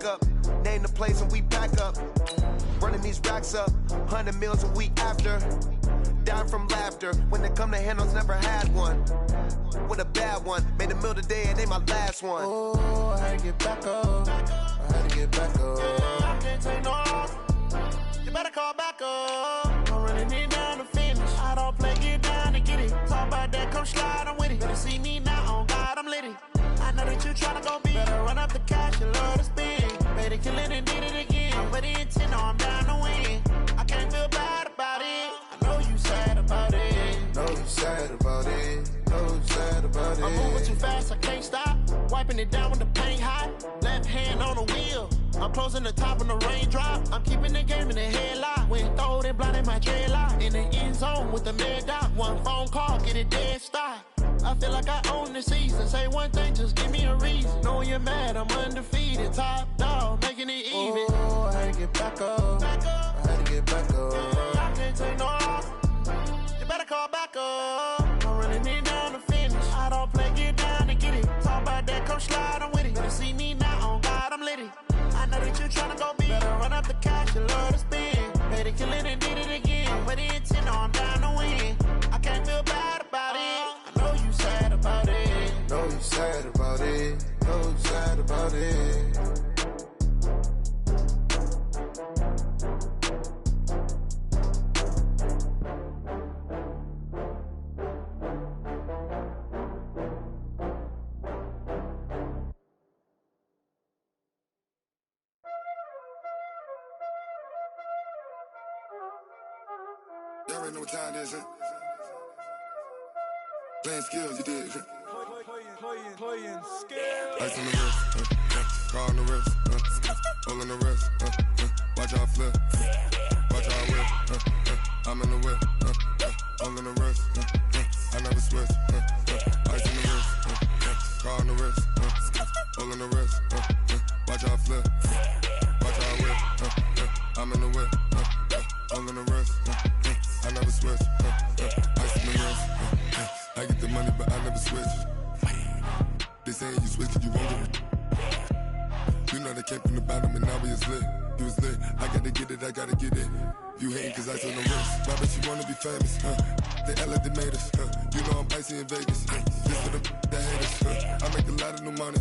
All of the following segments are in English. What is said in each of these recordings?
back up. Name the place and we pack up. Running these racks up, 100 meals a week after. Dying from laughter, when they come to handles, never had one. With a bad one, made a meal today and they my last one. Oh, I had to get back up, I had to get back up. I can't take no off, you better call back up. I'm running it down to finish, I don't play, get down to get it. Talk about that, come slide, I'm with it. Better see me now, on God, I'm litty. I know that you tryna go big, better run up the cash, you love to spend. Made it, kill it and did it again. I'm with the intent, no, I'm down to win. I can't feel bad about it, I know you sad about it. Know you sad about it, know you sad about it. I'm moving too fast, I can't stop. Wiping it down when the paint hot. Left hand on the wheel. I'm closing the top when the raindrop. I'm keeping the game in the headlock. When throwed and blinded my dreadlock. In the end zone with the mad dot. One phone call, get it dead stop. I feel like I own the season. Say one thing, just give me a reason. Knowing you're mad, I'm undefeated. Top dog, making it even. Oh, I had to get back up, I had to get back up. I can't take no off. You better call back up. I'm running it down to finish. I don't play, get down to get it. Talk about that, come slide, I'm with it. Better see me now, on God, I'm litty. I know that you tryna go big. Better run up the cash, you love to spend. Made it, kill it and did it again. With the intent, no, I'm down to win. I can't feel bad about it. I know you sad about it. Know you sad about it, know you sad about it. Y'all already know what time it is, huh? Playing skills, you did, huh? Playing skills. Ice on the wrist, car on the wrist, hole on the wrist, watch out flip, watch out whip, I'm in the whip, hole in the wrist, I never switch, ice on the wrist, car on the wrist, hole in the wrist, watch out flip, watch out whip, I'm in the whip, hole in the wrist, I never switch, ice on the wrist, I get the money but I never switch. They saying you switch and you won't get it. You know they came from the bottom and now we is lit. You was lit, I gotta get it, I gotta get it. You hating cause ice on the wrist. Why bet you wanna be famous, They act like they made us, You know I'm icy in Vegas, Just for the that hate us, I make a lot of new money,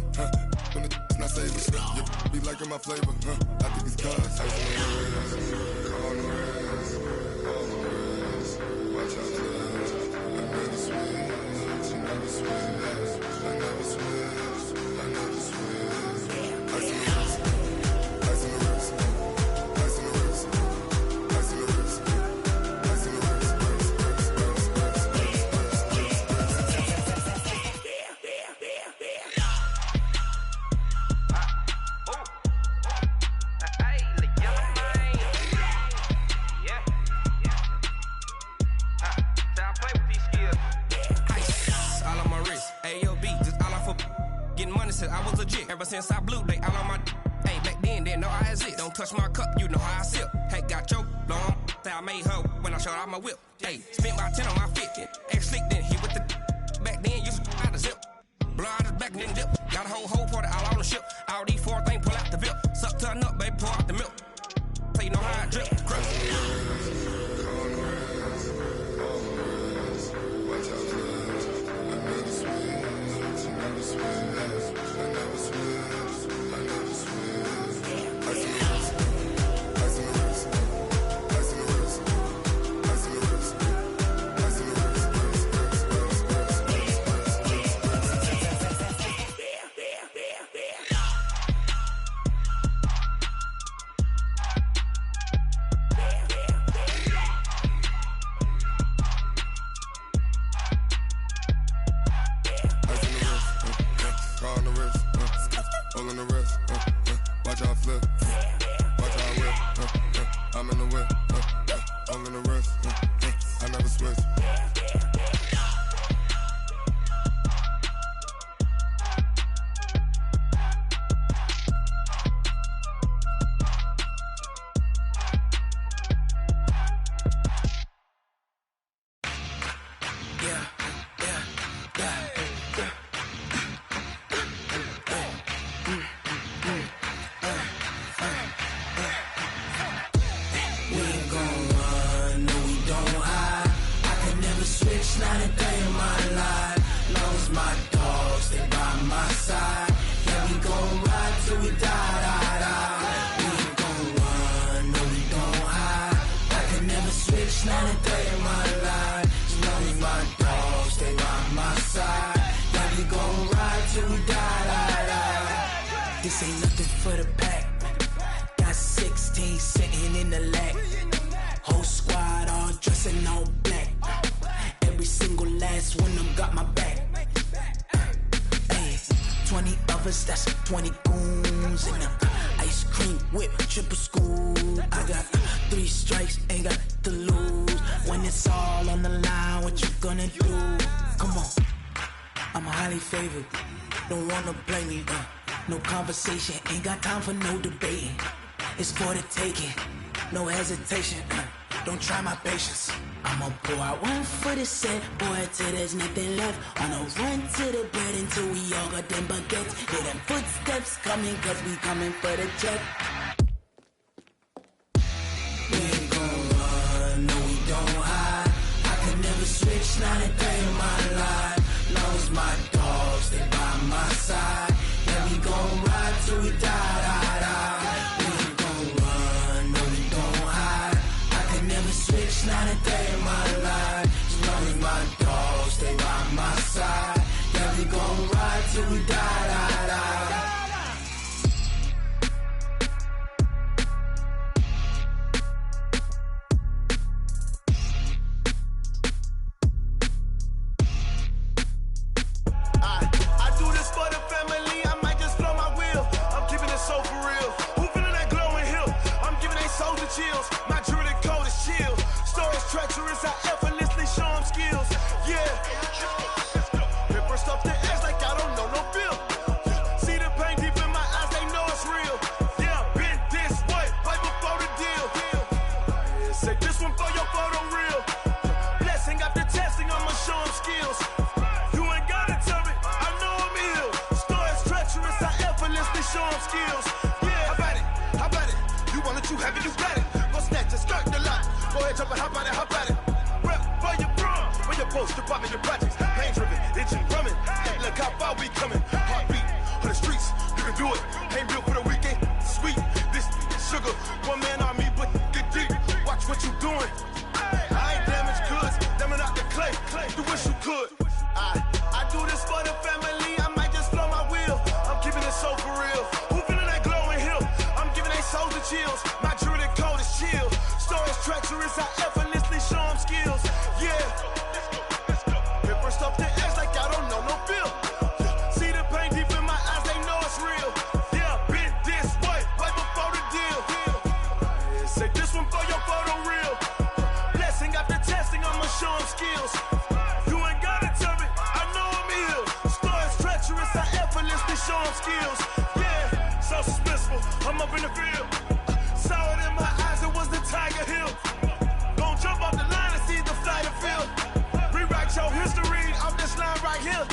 When it's not savers, You be liking my flavor, I think it's cause ice on the wrist, on the wrist, on the wrist. Watch out for this, I never switch, I never switch. I never switch, I never switch. Ice on the wrist, ice on the wrist, ice on the wrist, ice on the wrist, ice on the wrist, I was legit. Ever since I blew, they all on my hey, back then, didn't know I exist. Don't touch my cup, you know how I sip. Hey, got your long. Say I made her when I showed out my whip. Hey, spent my 10 on my 50. Ex slick, then he with the back then, used to out the zip. Blow out his back and then dip. Got a whole party all on the ship. All these four things, pull out the VIP. Suck to a nut, baby, pour out the milk. So you know how I drip. This ain't nothing for the pack. Got 16 sitting in the lag. Whole squad all dressing all black. Every single last one of them got my back. 20 of us, that's 20 goons in them. Ice cream whip, triple scoop. I got 3 strikes, ain't got to lose. When it's all on the line, what you gonna do? Come on, I'm highly favored. Don't wanna blame me, no conversation, ain't got time for no debating. It's for the taking, no hesitation. Don't try my patience. I'ma pour out one for the set, boy, till there's nothing left. On a run to the bread until we all got them baguettes. Hear them footsteps coming, cause we coming for the check. We ain't gon' run, no we don't hide. I can never switch, not a day in my life. Long as my dogs, they by my side. Yeah, we gon' ride till we die, die, die. We ain't gon' run, no we don't hide. I can never switch, not a day in my life. As long as my dogs, they by my side. Yeah, we gon' ride till we die, die, die. I do this for the family, I might just blow my wheel. I'm keeping it so for real. Who feeling that glowing hill? I'm giving they soldier chills. My jewelry code is chill. Stories treacherous, I effortlessly show them skills. Yeah. Ripper stuff the edge like I don't know no feel. See the pain deep in my eyes, they know it's real. Yeah, been this way, right before the deal. Say this one for your photo reel. Blessing after testing, I'ma show them skills. You ain't gotta tell me, I know I'm ill. Stories treacherous, I effortlessly show them skills. Yeah, how about it? You want it, you have it, you got it. Go snatch it, skirt the lot. Go ahead, jump it, how about it? Rep for your brum, for your post, department, your projects. Pain driven, itching, drumming. Hey, look how far we coming. Heartbeat on the streets, you can do it. Ain't built for the weekend, sweet. This sugar, one man army, but get deep. Watch what you doing. I ain't damaged goods, damn out the clay. You wish you could. I do this for the family, I might just blow my wheel. I'm keeping it so for real. Who feeling that glowing hill? I'm giving they soldier chills. My jewelry code is chill. Stories treacherous, I effortlessly show them skills. Yeah. Ripper stuff the edge like I don't know no feel. See the pain deep in my eyes, they know it's real. Yeah, been this way, right before the deal. Say this one for your photo reel. Blessing after testing, I'ma show them skills. You ain't gotta tell me, I know I'm ill. Stories treacherous, I effortlessly show them skills. Yeah, so suspenseful, I'm up in the field. Saw it in my eyes, it was the Tiger Hill. Gon' jump off the line and see the flight of field. Rewrite your history off this line right here.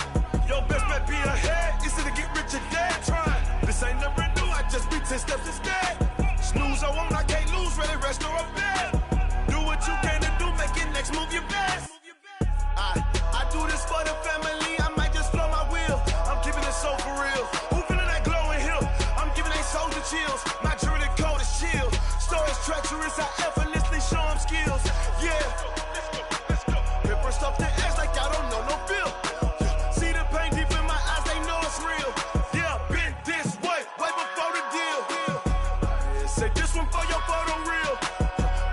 Your best bet be ahead, easy to get rich or dead. Trying, this ain't never new, I just be 10 steps instead. Snooze I won't, I can't lose, ready, rest or up bed. Do what you can to do, make it next move your best. I do this for the family, I might just blow my wheel. I'm keeping it so for real. Who feeling that glowing hill? I'm giving they soldier chills. My jewelry code is chill. Stories treacherous, I effortlessly show them skills. Yeah. Ripper stuff the edge like I don't know no feel. See the pain deep in my eyes, they know it's real. Yeah, been this way, right before the deal. Say this one for your photo reel.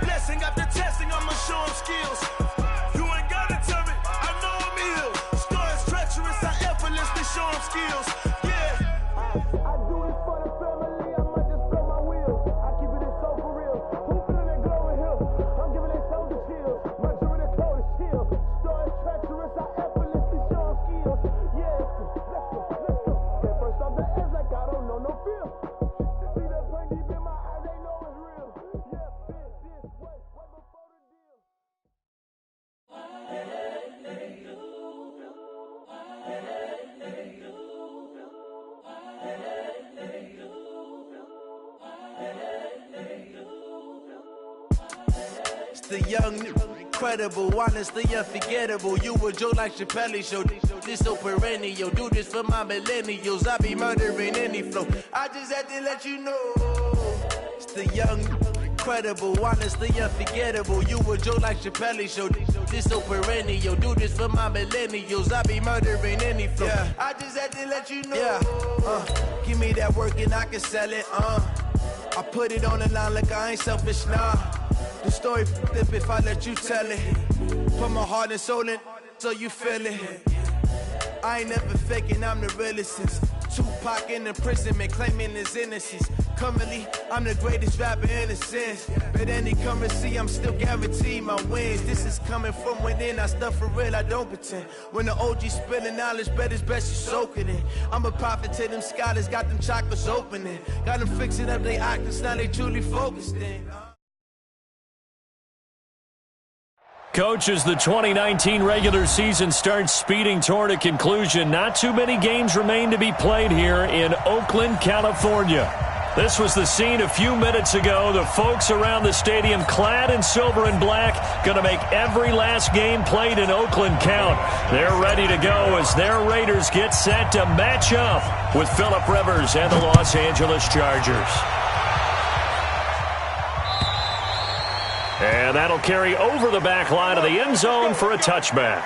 Blessing after testing, I'ma show them skills. You ain't gotta tell me, I know I'm ill. Stories treacherous, I effortlessly show them skills. Yeah. I do this for the family, I might just blow my wheel. I keep it so for real. Who feeling that glowing hill? I'm giving they soldier chills. My jewelry code is chill. Stories treacherous, I effortlessly show them skills. Yeah, let's go. Get first off the edge like I don't know no feel. See that pain deep in my eyes, they know it's real. Yeah, been this way, right before the deal. It's the young, incredible, honestly unforgettable. You a joke like Chappelle Show. This so perennial. Do this for my millennials. I be murdering any flow. I just had to let you know. It's the young, incredible, honestly unforgettable. You a Joe like Chappelle show. This so perennial. Do this for my millennials. I be murdering any flow. Yeah. I just had to let you know. Yeah. Give me that work and I can sell it. I put it on the line like I ain't selfish, nah. The story flip if I let you tell it. Put my heart and soul in so you feel it. I ain't never faking, I'm the realest since Tupac in imprisonment, claiming his innocence. Currently, I'm the greatest rapper in a sense. But any currency, I'm still guaranteed my wins. This is coming from within, I stuff for real, I don't pretend. When the OG spilling knowledge, bet it's best you soak it in. I'm a prophet to them scholars, got them chakras opening. Got them fixing up they actors, now they truly focused in. Coach, as the 2019 regular season starts speeding toward a conclusion, not too many games remain to be played here in Oakland, California. This was the scene a few minutes ago. The folks around the stadium clad in silver and black going to make every last game played in Oakland count. They're ready to go as their Raiders get set to match up with Phillip Rivers and the Los Angeles Chargers. And that'll carry over the back line of the end zone for a touchback.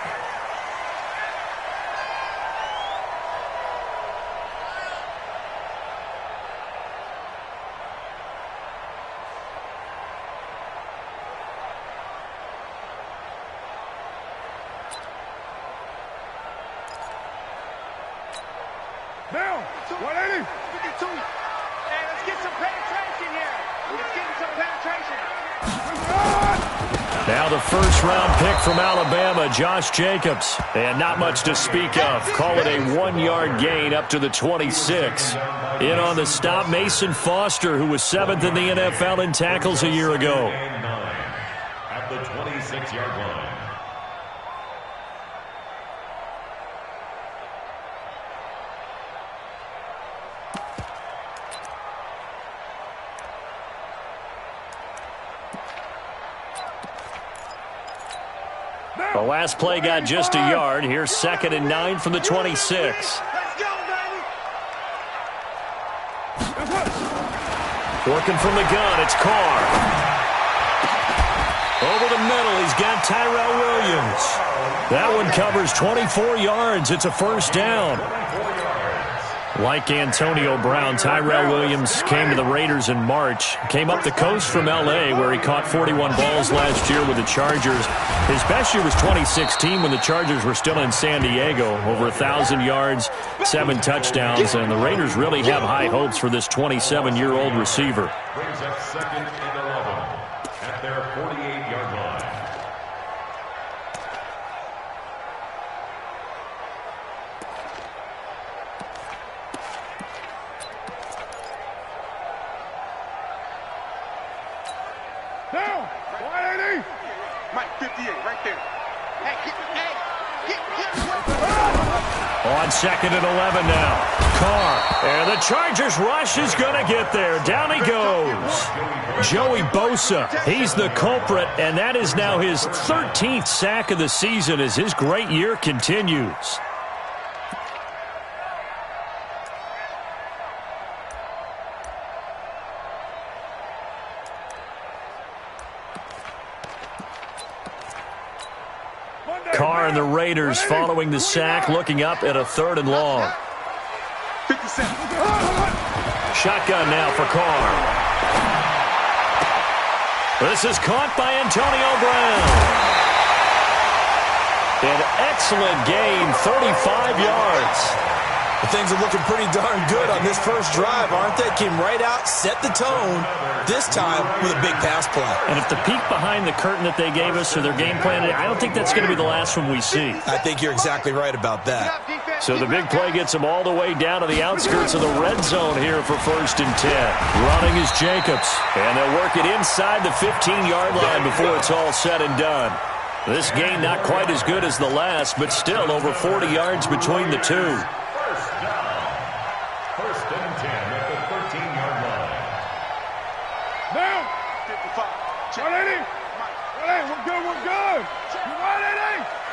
Down, 180. 52. Hey, let's get some penetration here. Let's get some penetration. Now the first-round pick from Alabama, Josh Jacobs. And not much to speak of. Call it a 1-yard gain up to the 26. In on the stop, Mason Foster, who was 7th in the NFL in tackles a year ago. At the 26-yard line. The last play got just a yard. Here's 2nd and 9 from the 26. Let's go, baby. Working from the gun, it's Carr. Over the middle, he's got Tyrell Williams. That one covers 24 yards. It's a first down. Like Antonio Brown, Tyrell Williams came to the Raiders in March. Came up the coast from L.A., where he caught 41 balls last year with the Chargers. His best year was 2016 when the Chargers were still in San Diego. Over 1,000 yards, 7 touchdowns, and the Raiders really have high hopes for this 27-year-old receiver. Brings up 2nd and 11 at their 48-yard line. Down, 180. Mike, 58, right there. Hey, get. On 2nd and 11 now. Carr. And the Chargers rush is going to get there. Down he goes. Joey Bosa. He's the culprit, and that is now his 13th sack of the season as his great year continues. Carr and the Raiders following the sack, looking up at a 3rd and long. 57. Shotgun now for Carr. This is caught by Antonio Brown. An excellent gain, 35 yards. Things are looking pretty darn good on this first drive, aren't they? Came right out, set the tone, this time with a big pass play. And if the peek behind the curtain that they gave us or their game plan, I don't think that's going to be the last one we see. I think you're exactly right about that. So the big play gets them all the way down to the outskirts of the red zone here for 1st and 10. Running is Jacobs, and they'll work it inside the 15-yard line before it's all said and done. This gain not quite as good as the last, but still over 40 yards between the two. First and 10 at the 13-yard line. Down. 55. 180. 180. We're good. We're good. 180.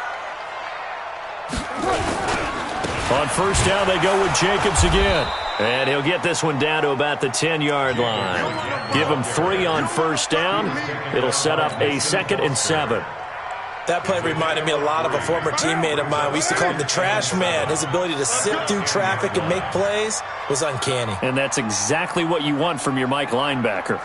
On first down, they go with Jacobs again. And he'll get this one down to about the 10-yard line. Give him 3 on first down. It'll set up a 2nd and 7. That play reminded me a lot of a former teammate of mine. We used to call him the trash man. His ability to sit through traffic and make plays was uncanny. And that's exactly what you want from your Mike linebacker.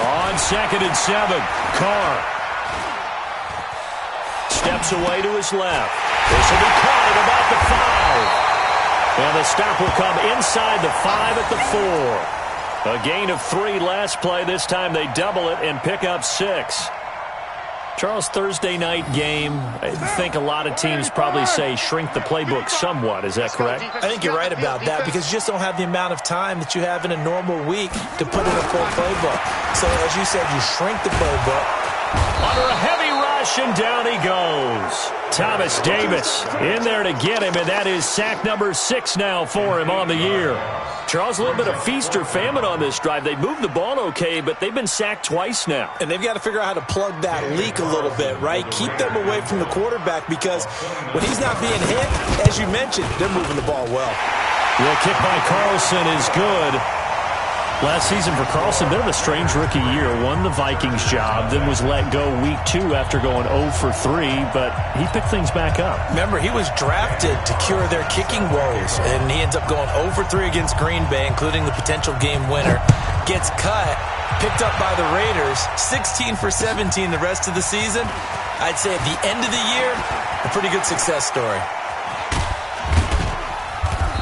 On 2nd and 7, Carr steps away to his left. This will be caught at about the 5. And the stop will come inside the 5 at the 4. A gain of 3 last play. This time they double it and pick up 6. Charles, Thursday night game, I think a lot of teams probably say shrink the playbook somewhat. Is that correct? I think you're right about that because you just don't have the amount of time that you have in a normal week to put in a full playbook. So, as you said, you shrink the playbook. Under a heavy rush, and down he goes. Thomas Davis in there to get him, and that is sack number 6 now for him on the year. Charles, a little bit of feast or famine on this drive. They moved the ball okay, but they've been sacked twice now. And they've got to figure out how to plug that leak a little bit, right? Keep them away from the quarterback because when he's not being hit, as you mentioned, they're moving the ball well. The kick by Carlson is good. Last season for Carlson, bit of a strange rookie year. Won the Vikings job, then was let go week 2 after going 0 for 3, but he picked things back up. Remember, he was drafted to cure their kicking woes, and he ends up going 0 for 3 against Green Bay, including the potential game winner. Gets cut, picked up by the Raiders, 16 for 17 the rest of the season. I'd say at the end of the year, a pretty good success story.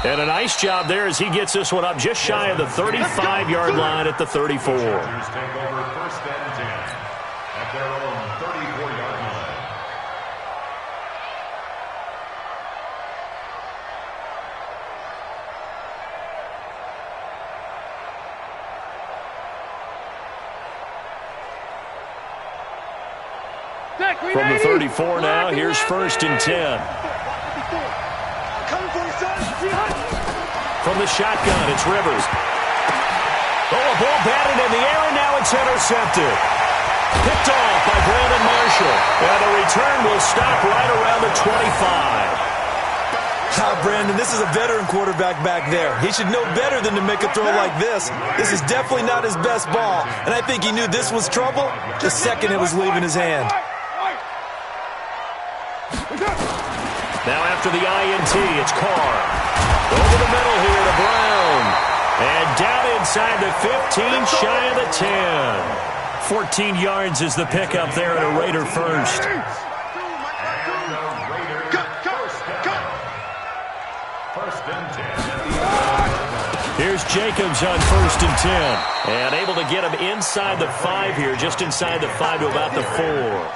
And a nice job there as he gets this one up just shy of the 35-yard line at the 34. Take over 1st and 10 at their own 34-yard line. From the 34 now, here's 1st and 10. From the shotgun, it's Rivers. Oh, a ball batted in the air, and now it's intercepted. Picked off by Brandon Marshall. And the return will stop right around the 25. Brandon, this is a veteran quarterback back there. He should know better than to make a throw like this. This is definitely not his best ball, and I think he knew this was trouble the second it was leaving his hand. Now after the INT, it's Carr. Over the middle here to Brown. And down inside the 15, shy of the 10. 14 yards is the pickup there at a Raider first. Here's Jacobs on 1st and 10. And able to get him inside the 5 here, just inside the 5 to about the 4.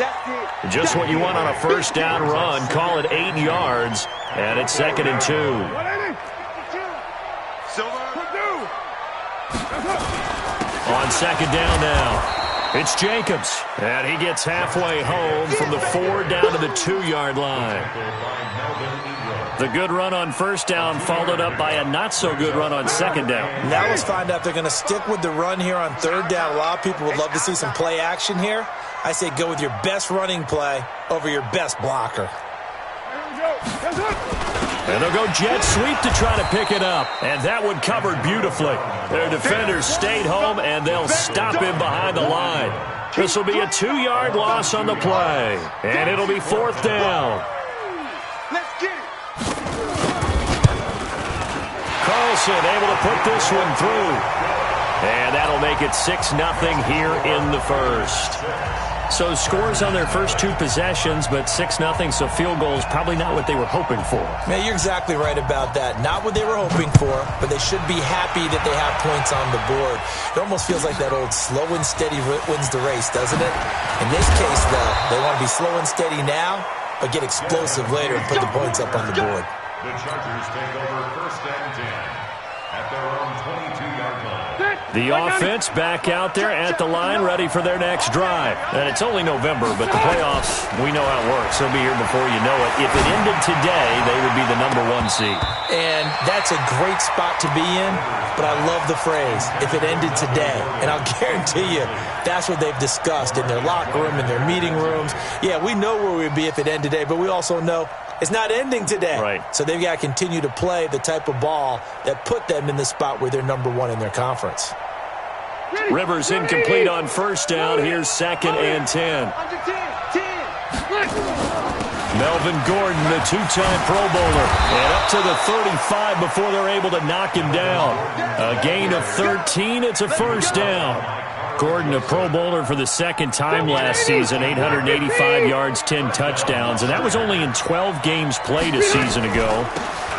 Just what you want on a first down run. Call it 8 yards. And it's 2nd and 2. On 2nd down now, it's Jacobs. And he gets halfway home from the 4 down to the 2-yard line. The good run on first down followed up by a not-so-good run on 2nd down. Now let's find out if they're going to stick with the run here on 3rd down. A lot of people would love to see some play action here. I say go with your best running play over your best blocker. And they'll go jet sweep to try to pick it up. And that one covered beautifully. Their defenders stayed home, and they'll stop him behind the line. This will be a 2-yard loss on the play. And it'll be 4th down. Let's get it. Carlson able to put this one through. And that'll make it 6-0 here in the first. So scores on their first 2 possessions, but 6-0, so field goals probably not what they were hoping for. Man, you're exactly right about that. Not what they were hoping for, but they should be happy that they have points on the board. It almost feels like that old slow and steady wins the race, doesn't it? In this case, though, they want to be slow and steady now, but get explosive later and put the points up on the board. The Chargers take over 1st and 10 at their own 22-yard line. The offense back out there at the line, ready for their next drive. And it's only November, but the playoffs, we know how it works. They'll be here before you know it. If it ended today, they would be the #1 seed. And that's a great spot to be in, but I love the phrase, if it ended today. And I'll guarantee you, that's what they've discussed in their locker room, in their meeting rooms. Yeah, we know where we'd be if it ended today, but we also know it's not ending today. Right. So they've got to continue to play the type of ball that put them in the spot where they're #1 in their conference. Rivers incomplete on first down. Here's 2nd and 10. Melvin Gordon, the two-time Pro Bowler, and up to the 35 before they're able to knock him down. A gain of 13. It's a first down. Gordon, a Pro Bowler for the second time last season, 885 yards, 10 touchdowns, and that was only in 12 games played a season ago.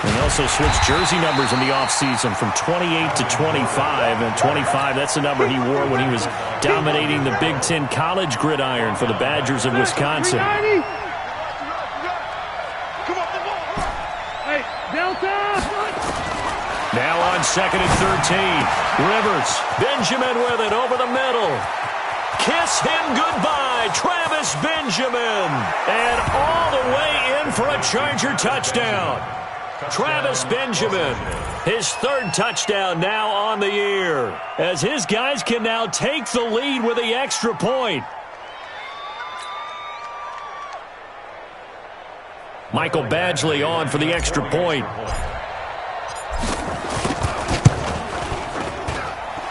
And he also switched jersey numbers in the offseason from 28 to 25, and 25, that's the number he wore when he was dominating the Big Ten college gridiron for the Badgers of Wisconsin. Now on 2nd and 13. Rivers, Benjamin with it over the middle. Kiss him goodbye, Travis Benjamin. And all the way in for a Charger touchdown. Travis Benjamin, his 3rd touchdown now on the year, as his guys can now take the lead with the extra point. Michael Badgley on for the extra point.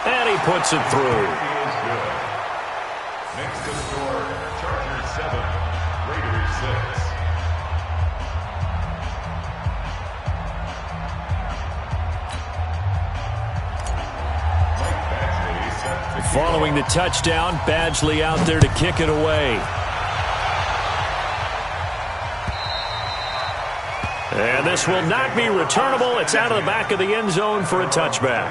And he puts it through. Next to score, Chargers 7, Raiders 6. Following the touchdown, Badgley out there to kick it away. And this will not be returnable. It's out of the back of the end zone for a touchback.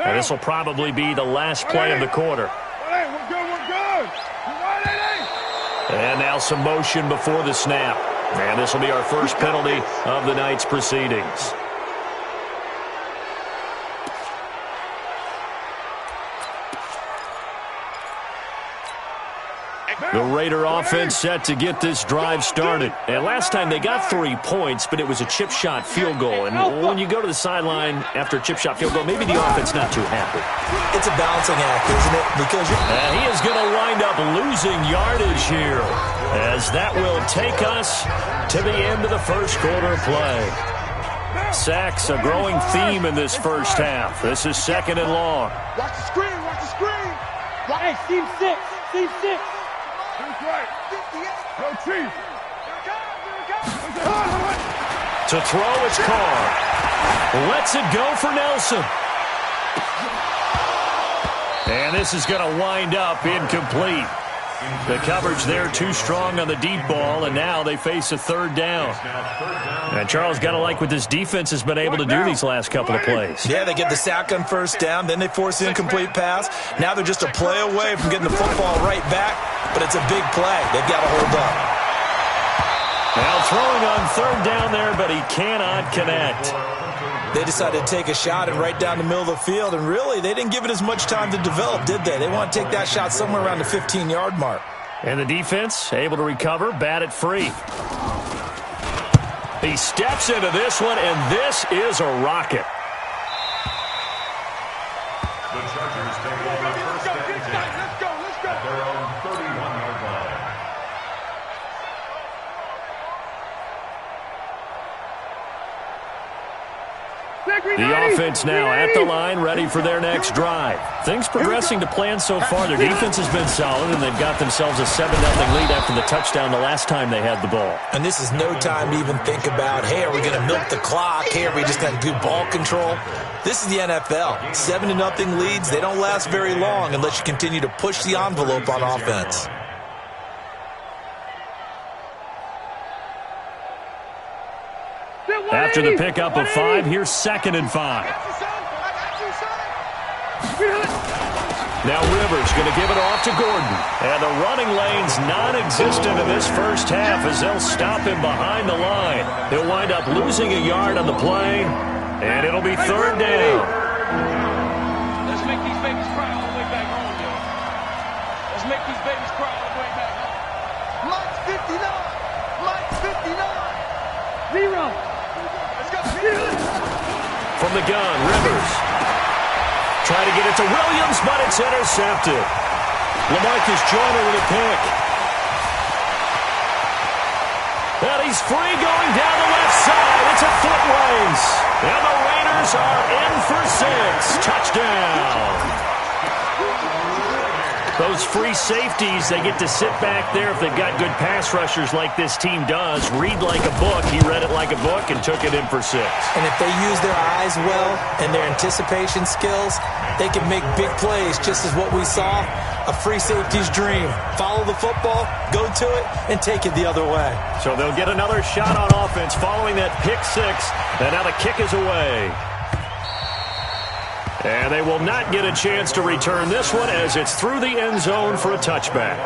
And this will probably be the last play of the quarter. And now some motion before the snap. And this will be our first penalty of the night's proceedings. The Raider offense set to get this drive started. And last time they got 3 points, but it was a chip shot field goal. And when you go to the sideline after a chip shot field goal, maybe the offense not too happy. It's a balancing act, isn't it? Because he is going to wind up losing yardage here, as that will take us to the end of the first quarter play. Sacks, a growing theme in this first half. This is 2nd and long. Watch the screen, watch the screen. Hey, Steve 6, Steve 6. That's right. Yo, Chief. To throw, it's Carr. Lets it go for Nelson. And this is going to wind up incomplete. The coverage there too strong on the deep ball, and now they face a 3rd down. And Charles, got to like what this defense has been able to do these last couple of plays. Yeah, they get the sack on first down, then they force the incomplete pass. Now they're just a play away from getting the football right back, but it's a big play. They've got to hold up. Now throwing on 3rd down there, but he cannot connect. They decided to take a shot and right down the middle of the field, and really, they didn't give it as much time to develop, did they? They want to take that shot somewhere around the 15-yard mark. And the defense able to recover, bat it free. He steps into this one, and this is a rocket. The Chargers take over first and 10 at their own 31-yard line. The offense now at the line, ready for their next drive. Things progressing to plan so far. Their defense has been solid, and they've got themselves a 7-0 lead after the touchdown the last time they had the ball. And this is no time to even think about, hey, are we going to milk the clock? Hey, are we just going to do ball control? This is the NFL. 7-0 leads, they don't last very long unless you continue to push the envelope on offense. After the pickup of 5, here's 2nd and 5. Now Rivers going to give it off to Gordon. And the running lane's non-existent in this first half as they'll stop him behind the line. He'll wind up losing a yard on the play, and it'll be 3rd down. Let's make these babies cry all the way back home, yo. Let's make these babies cry all the way back home. Mike's 59. Mike's 59. Rerun. Let's go. From the gun, Rivers. Try to get it to Williams, but it's intercepted. LaMarcus Joyner with a pick. And he's free going down the left side. It's a foot race. And the Raiders are in for 6. Touchdown. Those free safeties, they get to sit back there if they've got good pass rushers like this team does. Read like a book. He read it like a book and took it in for 6. And if they use their eyes well and their anticipation skills, they can make big plays, just as what we saw. A free safety's dream. Follow the football, go to it, and take it the other way. So they'll get another shot on offense following that pick 6. And now the kick is away. And they will not get a chance to return this one as it's through the end zone for a touchback.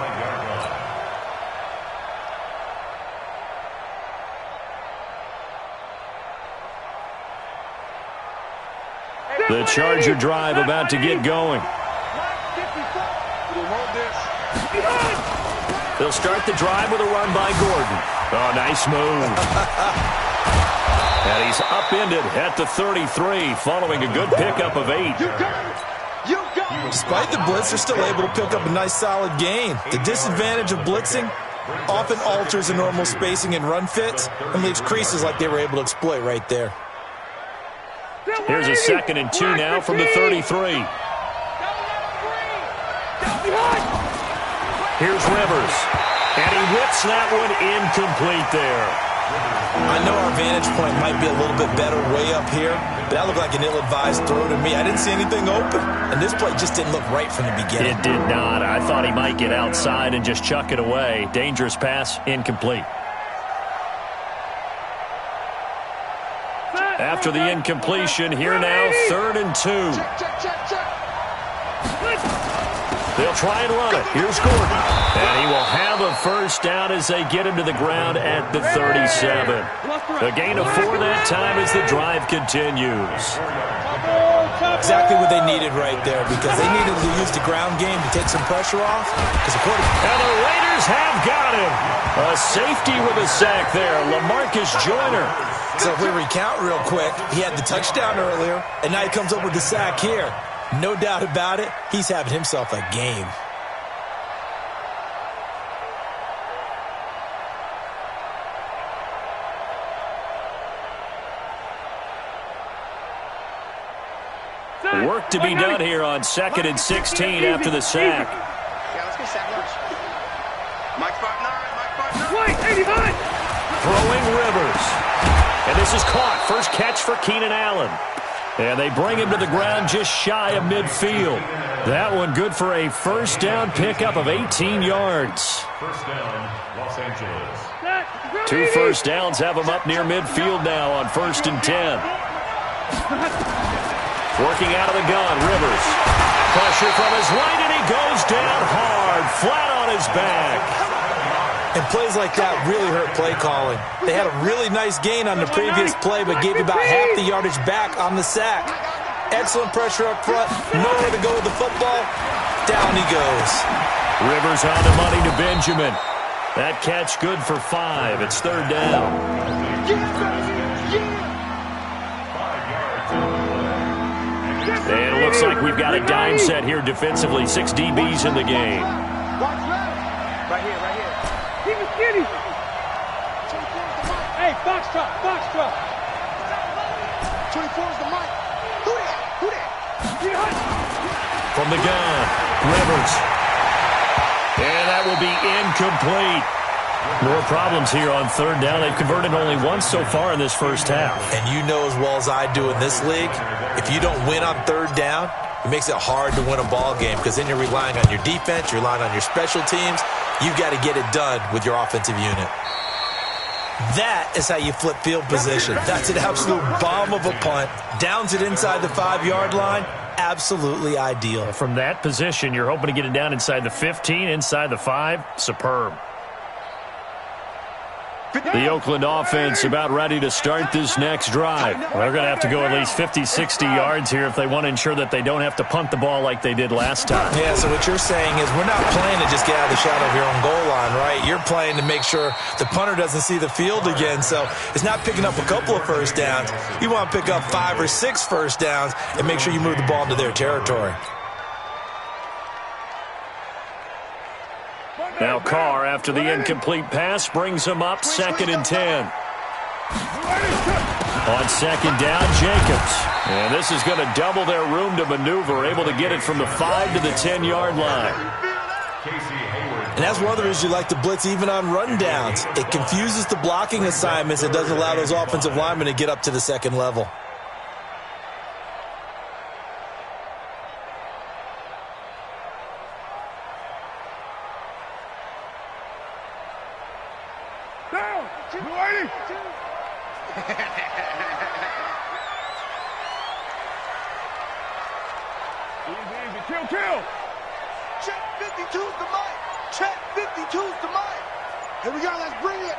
The Charger drive about to get going. They'll start the drive with a run by Gordon. Oh, nice move. And he's upended at the 33 following a good pickup of 8. Despite the blitz, they're still able to pick up a nice solid gain. The disadvantage of blitzing often alters the normal spacing and run fits and leaves creases like they were able to exploit right there. Here's a 2nd and 2 now from the 33. Here's Rivers. And he whips that one incomplete there. I know our vantage point might be a little bit better way up here, but that looked like an ill-advised throw to me. I didn't see anything open, and this play just didn't look right from the beginning. It did not. I thought he might get outside and just chuck it away. Dangerous pass, incomplete. After the incompletion, here now, 3rd and 2. They'll try and run it. Here's Gordon. And he will have a first down as they get him to the ground at the 37. A gain of 4 that time as the drive continues. Exactly what they needed right there, because they needed to use the ground game to take some pressure off. And the Raiders have got him. A safety with a sack there, LaMarcus Joyner. So if we recount real quick, he had the touchdown earlier, and now he comes up with the sack here. No doubt about it, he's having himself a game. Work to be done here on 2nd and 16 after the sack. Yeah, let's get sack lunch. Mike 5'9", Wait, 85! Throwing Rivers. And this is caught. First catch for Keenan Allen. And they bring him to the ground just shy of midfield. That one good for a first down pickup of 18 yards. First down, Los Angeles. 2 first downs have him up near midfield now on 1st and 10. Working out of the gun, Rivers. Pressure from his right, and he goes down hard, flat on his back. And plays like that really hurt play calling. They had a really nice gain on the previous play, but gave you about half the yardage back on the sack. Excellent pressure up front, nowhere to go with the football. Down he goes. Rivers on the money to Benjamin. That catch good for 5. It's 3rd down. And it looks like we've got a dime set here defensively. 6 DBs in the game. Right here, right here. Keep it skinny. Hey, box truck, box truck. 24 is the mic. Who that? Who that? From the gun, Rivers. And that will be incomplete. More problems here on 3rd down. They've converted only once so far in this first half. And you know as well as I do in this league, if you don't win on 3rd down, it makes it hard to win a ball game because then you're relying on your defense, you're relying on your special teams. You've got to get it done with your offensive unit. That is how you flip field position. That's an absolute bomb of a punt. Downs it inside the 5-yard line. Absolutely ideal. From that position, you're hoping to get it down inside the 15, inside the 5. Superb. The Oakland offense about ready to start this next drive. Well, they're going to have to go at least 50, 60 yards here if they want to ensure that they don't have to punt the ball like they did last time. Yeah, so what you're saying is we're not playing to just get out of the shadow of your own goal line, right? You're playing to make sure the punter doesn't see the field again. So it's not picking up a couple of first downs. You want to pick up 5 or 6 first downs and make sure you move the ball into their territory. Now Carr, after the incomplete pass, brings him up 2nd and 10. On 2nd down, Jacobs. And this is going to double their room to maneuver, able to get it from the 5 to the 10-yard line. And that's one of the reasons you like to blitz even on run downs. It confuses the blocking assignments. It doesn't allow those offensive linemen to get up to the second level. Kill. Check 52's the mic. Check 52's the mic. Here we go. Let's bring it.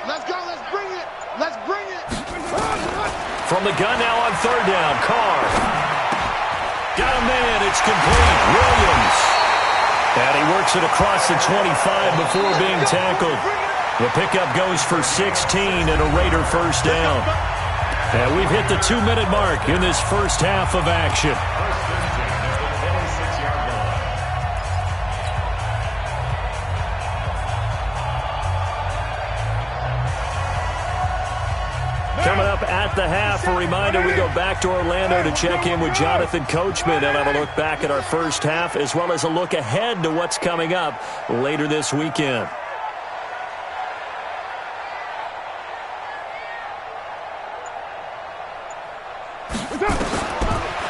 Let's go. Let's bring it. Let's bring it. From the gun now on 3rd down. Carr. Got a man. It's complete. Williams. And he works it across the 25 before being tackled. The pickup goes for 16 and a Raider first down. And we've hit the 2-minute mark in this first half of action. Coming up at the half, a reminder, we go back to Orlando to check in with Jonathan Coachman and have a look back at our first half as well as a look ahead to what's coming up later this weekend.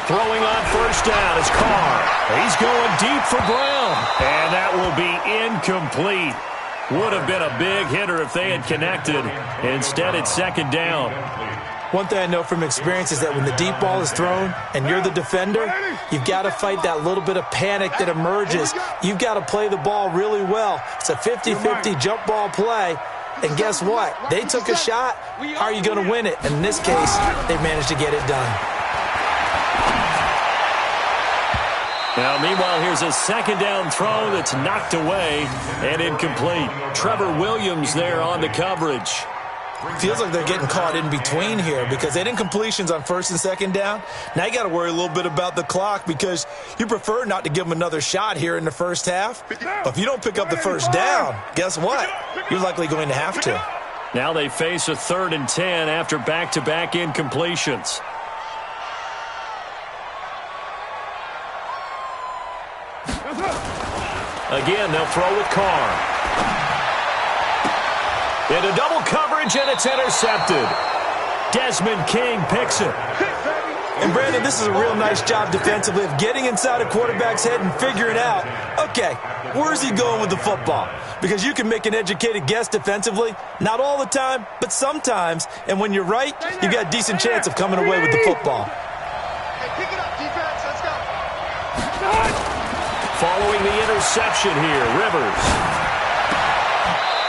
Throwing on first down is Carr. He's going deep for Brown. And that will be incomplete. Would have been a big hitter if they had connected. Instead, it's 2nd down. One thing I know from experience is that when the deep ball is thrown and you're the defender, you've got to fight that little bit of panic that emerges. You've got to play the ball really well. It's a 50-50 jump ball play. And guess what? They took a shot. How are you going to win it? And in this case, they managed to get it done. Now, meanwhile, here's a 2nd down throw that's knocked away and incomplete. Trevor Williams there on the coverage. Feels like they're getting caught in between here because they didn't incompletions on 1st and 2nd down. Now you got to worry a little bit about the clock because you prefer not to give them another shot here in the first half. But if you don't pick up the first down, guess what? You're likely going to have to. Now they face a 3rd and 10 after back-to-back incompletions. Again, they'll throw with Carr. Into double coverage, and it's intercepted. Desmond King picks it. And, Brandon, this is a real nice job defensively of getting inside a quarterback's head and figuring out, okay, where's he going with the football? Because you can make an educated guess defensively. Not all the time, but sometimes. And when you're right, you've got a decent chance of coming away with the football. Hey, pick it up, defense. Let's go. Following the interception here, Rivers.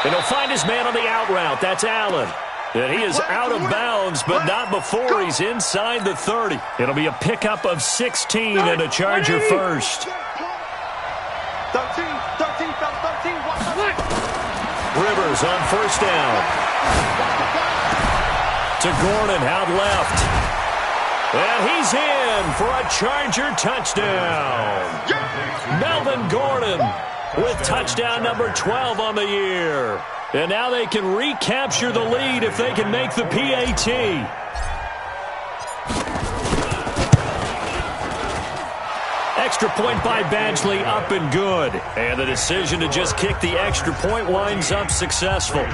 And he'll find his man on the out route. That's Allen. And he is out of bounds, but not before he's inside the 30. It'll be a pickup of 16 and a Charger first. 13, 13, 13. Rivers on first down. To Gordon out left. And he's in for a Charger touchdown. Melvin Gordon with touchdown number 12 on the year. And now they can recapture the lead if they can make the PAT. Extra point by Badgley, up and good. And the decision to just kick the extra point winds up successful.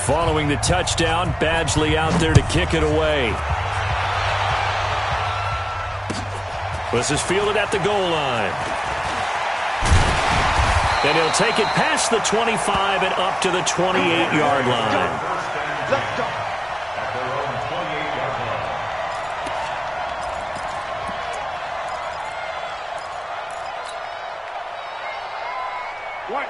Following the touchdown, Badgley out there to kick it away. This is fielded at the goal line. And he'll take it past the 25 and up to the 28-yard line. Let's go.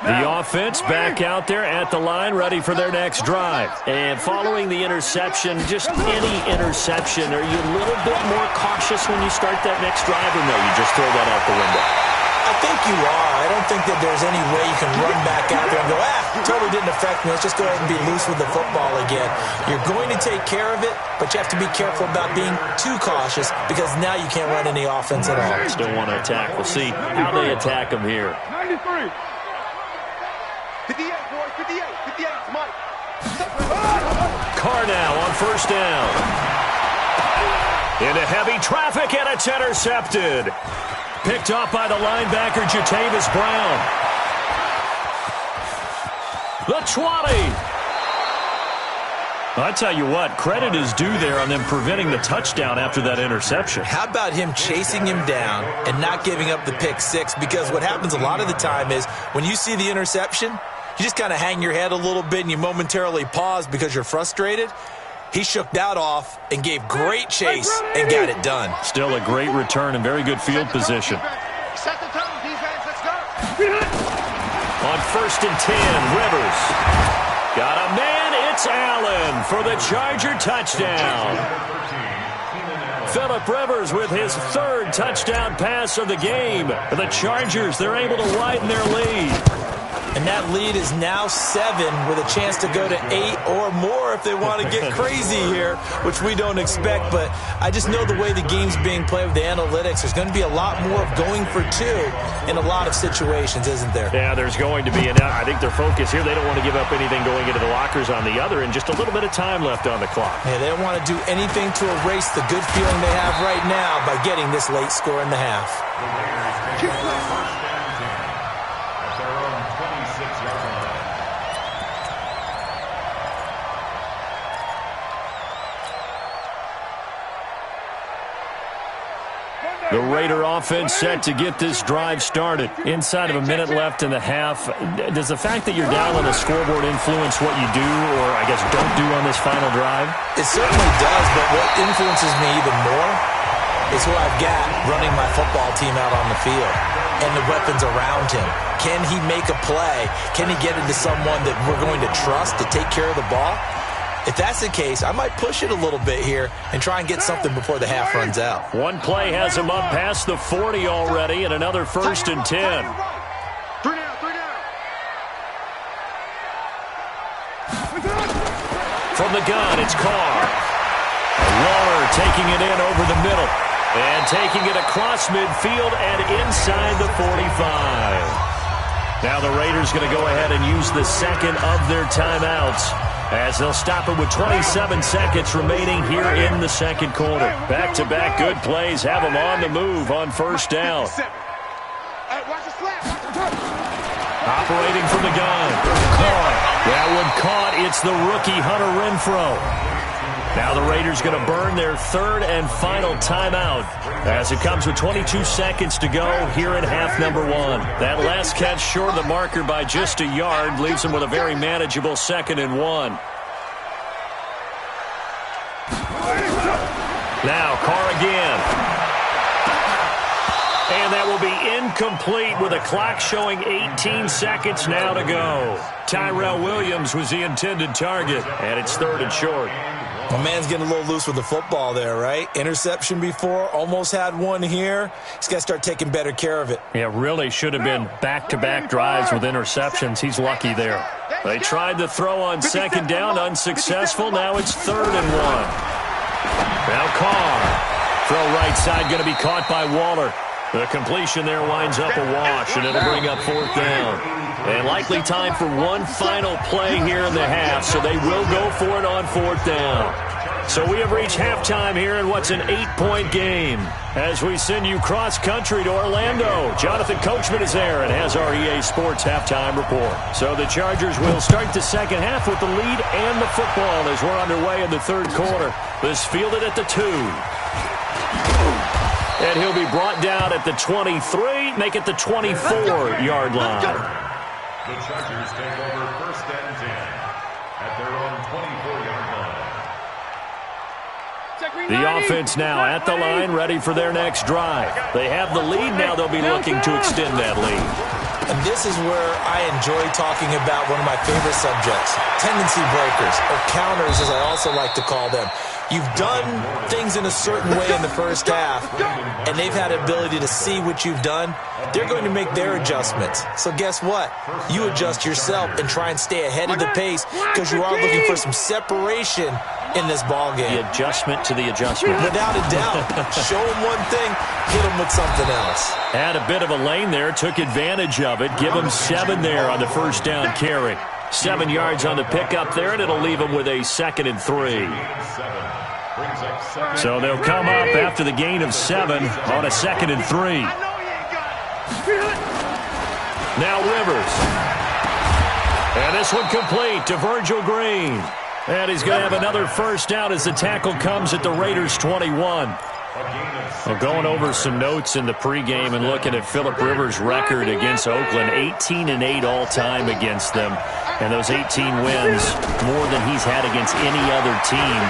The offense back out there at the line, ready for their next drive. And following the interception, just any interception, are you a little bit more cautious when you start that next drive, or no, you just throw that out the window? I think you are. I don't think that there's any way you can run back out there and go, totally didn't affect me. Let's just go ahead and be loose with the football again. You're going to take care of it, but you have to be careful about being too cautious because now you can't run any offense at all. Still want to attack. We'll see how they attack them here. 93. 58, boys. 58. 58, Mike. Carr now on first down. Into heavy traffic, and it's intercepted. Picked off by the linebacker, Jatavis Brown. The 20. I tell you what, credit is due there on them preventing the touchdown after that interception. How about him chasing him down and not giving up the pick six? Because what happens a lot of the time is when you see the interception, you just kind of hang your head a little bit and you momentarily pause because you're frustrated. He shook that off and gave great chase and got it done. Still a great return and very good field position. Set the tone, defense. Let's go. On first and 10, Rivers. Got a man. It's Allen for the Charger touchdown. Phillip Rivers with his third touchdown pass of the game. The Chargers, they're able to widen their lead. And that lead is now 7 with a chance to go to 8 or more if they want to get crazy here, which we don't expect. But I just know the way the game's being played with the analytics, there's going to be a lot more of going for 2 in a lot of situations, isn't there? Yeah, there's going to be. And I think their focus here, they don't want to give up anything going into the lockers on the other, and just a little bit of time left on the clock. Yeah, they don't want to do anything to erase the good feeling they have right now by getting this late score in the half. The Raider offense set to get this drive started. Inside of a minute left in the half. Does the fact that you're down on the scoreboard influence what you do, or I guess don't do on this final drive? It certainly does, but what influences me even more is who I've got running my football team out on the field and the weapons around him. Can he make a play? Can he get into someone that we're going to trust to take care of the ball? If that's the case, I might push it a little bit here and try and get something before the half runs out. One play has him up past the 40 already, and another first and 10. 3 down. From the gun, it's Carr. Waller taking it in over the middle and taking it across midfield and inside the 45. Now the Raiders going to go ahead and use the second of their timeouts, as they'll stop it with 27 seconds remaining here in the second quarter. Back-to-back good plays have them on the move on first down. Operating from the gun. Carr. That one caught. It's the rookie Hunter Renfrow. Now the Raiders going to burn their third and final timeout as it comes with 22 seconds to go here in half number 1. That last catch short of the marker by just a yard leaves them with a very manageable 2nd and 1. Now Carr again. And that will be incomplete with a clock showing 18 seconds now to go. Tyrell Williams was the intended target, and it's 3rd and short. My man's getting a little loose with the football there, right? Interception before, almost had one here. He's got to start taking better care of it. Yeah, really should have been back-to-back drives with interceptions. He's lucky there. They tried to throw on second down, unsuccessful. Now it's 3rd and 1. Now Carr. Throw right side going to be caught by Waller. The completion there winds up a wash, and it'll bring up 4th down. And likely time for one final play here in the half, so they will go for it on 4th down. So we have reached halftime here in what's an 8-point game. As we send you cross-country to Orlando, Jonathan Coachman is there and has our EA Sports halftime report. So the Chargers will start the second half with the lead and the football as we're underway in the third quarter. This fielded at the 2. And he'll be brought down at the 23, make it the 24-yard line. The Chargers take over 1st and 10 at their own 24-yard line. The offense now at the line, ready for their next drive. They have the lead. Now they'll be looking to extend that lead. And this is where I enjoy talking about one of my favorite subjects, tendency breakers, or counters as I also like to call them. You've done things in a certain way in the first half, and they've had the ability to see what you've done. They're going to make their adjustments. So guess what? You adjust yourself and try and stay ahead of the pace because you are looking for some separation in this ball game. The adjustment to the adjustment. Without a doubt. Show them one thing, hit them with something else. Had a bit of a lane there, took advantage of it. Give them 7 there on the first down carry. 7 yards on the pickup there, and it'll leave them with a 2nd and 3. So they'll come up after the gain of 7 on a 2nd and 3. Now Rivers. And this one complete to Virgil Green. And he's going to have another first down as the tackle comes at the Raiders' 21. Well, going over some notes in the pregame and looking at Phillip Rivers' record against Oakland, 18-8 all-time against them. And those 18 wins, more than he's had against any other team.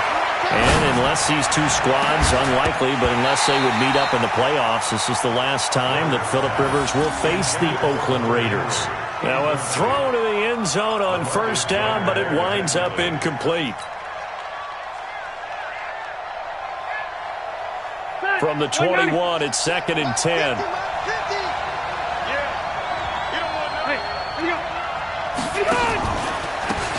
And unless these two squads, unlikely, but unless they would meet up in the playoffs, this is the last time that Phillip Rivers will face the Oakland Raiders. Now a throw to the end zone on first down, but it winds up incomplete. From the 21, it's 2nd and 10.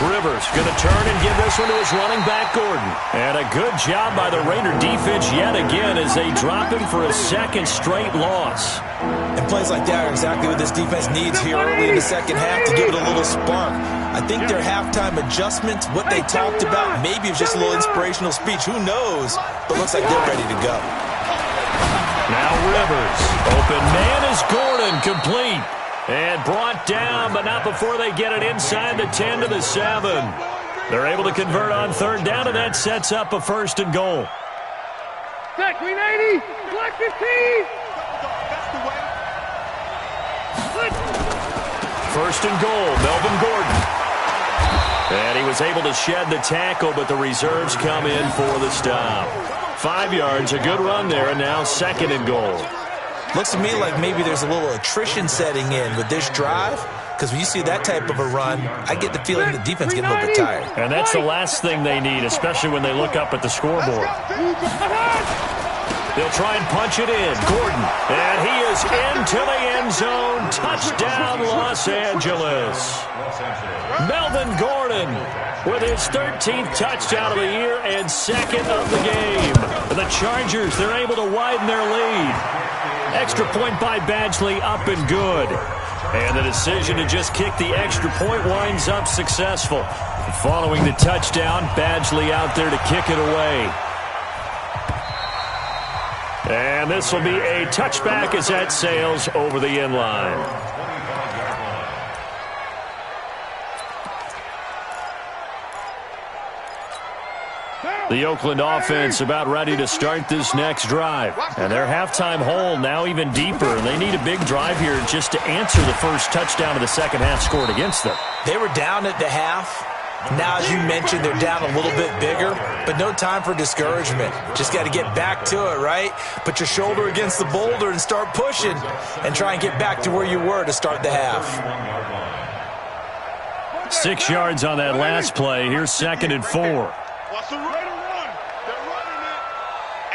Rivers going to turn and give this one to his running back, Gordon. And a good job by the Raider defense yet again as they drop him for a 2nd straight loss. And plays like that are exactly what this defense needs here early in the second half to give it a little spark. I think their halftime adjustments, what they talked about, maybe it was just a little inspirational speech. Who knows? But looks like they're ready to go. Now Rivers. Open man is Gordon, complete. And brought down, but not before they get it inside the 10 to the 7. They're able to convert on 3rd down, and that sets up a 1st and goal. Back, Green 80, black 15. 1st and goal, Melvin Gordon. And he was able to shed the tackle, but the reserves come in for the stop. 5 yards, a good run there, and now 2nd and goal. Looks to me like maybe there's a little attrition setting in with this drive, because when you see that type of a run, I get the feeling the defense getting a little bit tired. And that's the last thing they need, especially when they look up at the scoreboard. They'll try and punch it in. Gordon, and he is into the end zone. Touchdown, Los Angeles. Melvin Gordon with his 13th touchdown of the year and 2nd of the game. The Chargers, they're able to widen their lead. Extra point by Badgley, up and good. And the decision to just kick the extra point winds up successful. Following the touchdown, Badgley out there to kick it away. And this will be a touchback as that sails over the end line. The Oakland offense about ready to start this next drive. And their halftime hole now even deeper. And they need a big drive here just to answer the first touchdown of the second half scored against them. They were down at the half. Now, as you mentioned, they're down a little bit bigger, but no time for discouragement. Just got to get back to it, right? Put your shoulder against the boulder and start pushing and try and get back to where you were to start the half. 6 yards on that last play. Here's 2nd and 4. What's the Raider run? They're running it.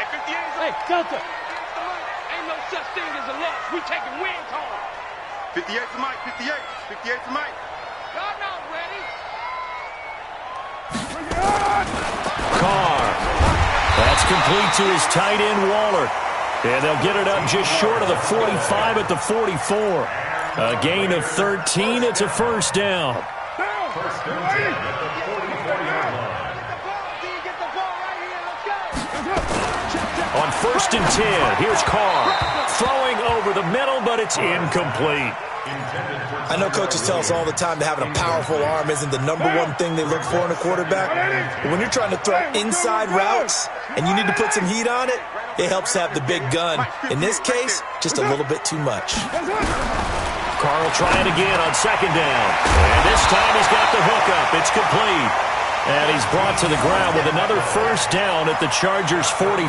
At 58. Hey, Delta. Ain't no such thing as a loss. We taking wins home. 58 to Mike. 58. 58 to Mike. Y'all not ready. Carr. That's complete to his tight end, Waller. And they'll get it up just short of the 45 at the 44. A gain of 13. It's a first down. First and 10 at the 44-yard line. On 1st and 10, here's Carr. Throwing over the middle, but it's incomplete. I know coaches tell us all the time that having a powerful arm isn't the number one thing they look for in a quarterback. But when you're trying to throw inside routes and you need to put some heat on it, it helps have the big gun. In this case, just a little bit too much. Carl trying again on second down. And this time he's got the hook up. It's complete. And he's brought to the ground with another first down at the Chargers' 43.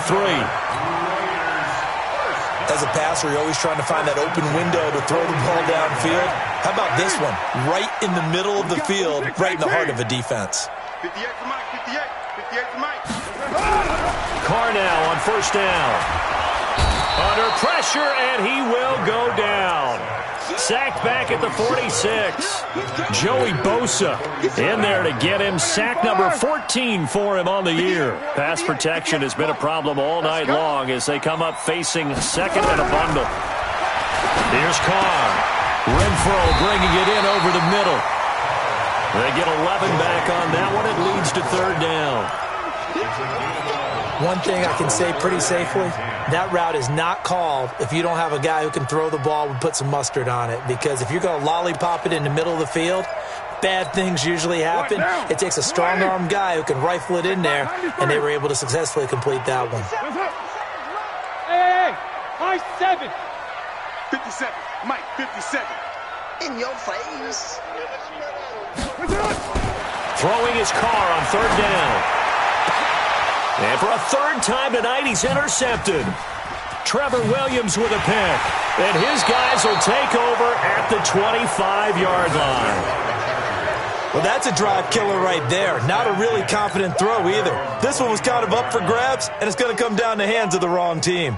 As a passer, you're always trying to find that open window to throw the ball downfield. How about this one? Right in the middle of the field, right in the heart of a defense. 58 to Mike, 58. 58 to Mike. Carr now on first down. Under pressure, and he will go down. Sacked back at the 46. Joey Bosa in there to get him. Sack number 14 for him on the year. Pass protection has been a problem all night long as they come up facing second and a bundle. Here's Carr. Renfro bringing it in over the middle. They get 11 back on that one. It leads to third down. One thing I can say pretty safely, that route is not called if you don't have a guy who can throw the ball and put some mustard on it. Because if you're going to lollipop it in the middle of the field, bad things usually happen. It takes a strong-arm guy who can rifle it in there, and they were able to successfully complete that one. Hey, high 7. 57. Mike, 57. In your face. Throwing his Carr on third down. And for a third time tonight, he's intercepted. Trevor Williams with a pick. And his guys will take over at the 25-yard line. Well, that's a drive killer right there. Not a really confident throw either. This one was kind of up for grabs, and it's going to come down the hands of the wrong team.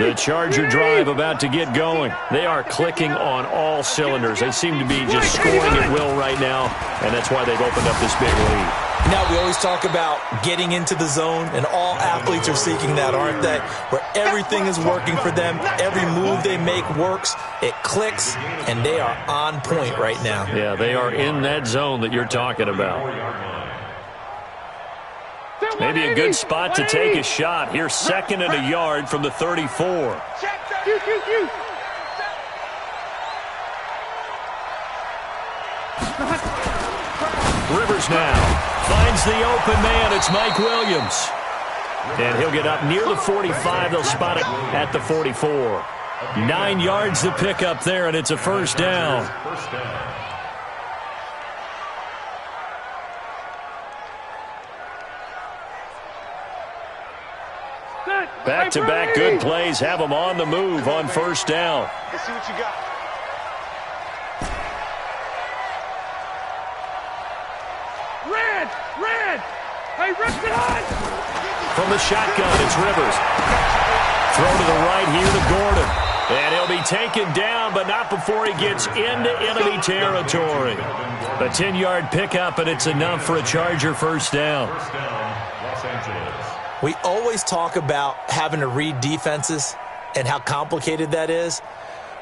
The Charger drive about to get going. They are clicking on all cylinders. They seem to be just scoring at will right now, and that's why they've opened up this big lead. Now, we always talk about getting into the zone, and all athletes are seeking that, aren't they? Where everything is working for them, every move they make works, it clicks, and they are on point right now. Yeah, they are in that zone that you're talking about. Maybe a good spot to take a shot. Here's second and a yard from the 34. Rivers now finds the open man. It's Mike Williams. And he'll get up near the 45. They'll spot it at the 44. 9 yards to pick up there, and it's a first down. Back-to-back good plays have them on the move on first down. Let's see what you got. Red! Hey, rip it on! From the shotgun, it's Rivers. Throw to the right here to Gordon. And he'll be taken down, but not before he gets into enemy territory. A 10-yard pickup, and it's enough for a Charger first down. Los Angeles. We always talk about having to read defenses and how complicated that is.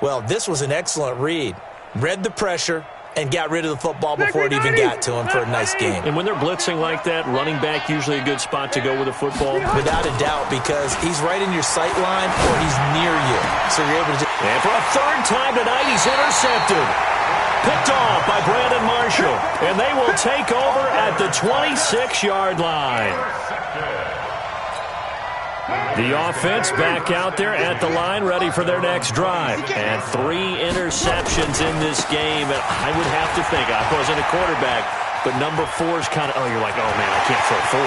Well, this was an excellent read. Read the pressure and got rid of the football before it even got to him for a nice game. And when they're blitzing like that, running back usually a good spot to go with a football. Without a doubt, because he's right in your sight line or he's near you. So you're able to... And for a third time tonight, he's intercepted. Picked off by Brandon Marshall. And they will take over at the 26-yard line. The offense back out there at the line, ready for their next drive. And 3 interceptions in this game. And I would have to think, I wasn't a quarterback, but number 4 is kind of, you're like, oh, man, I can't throw 4.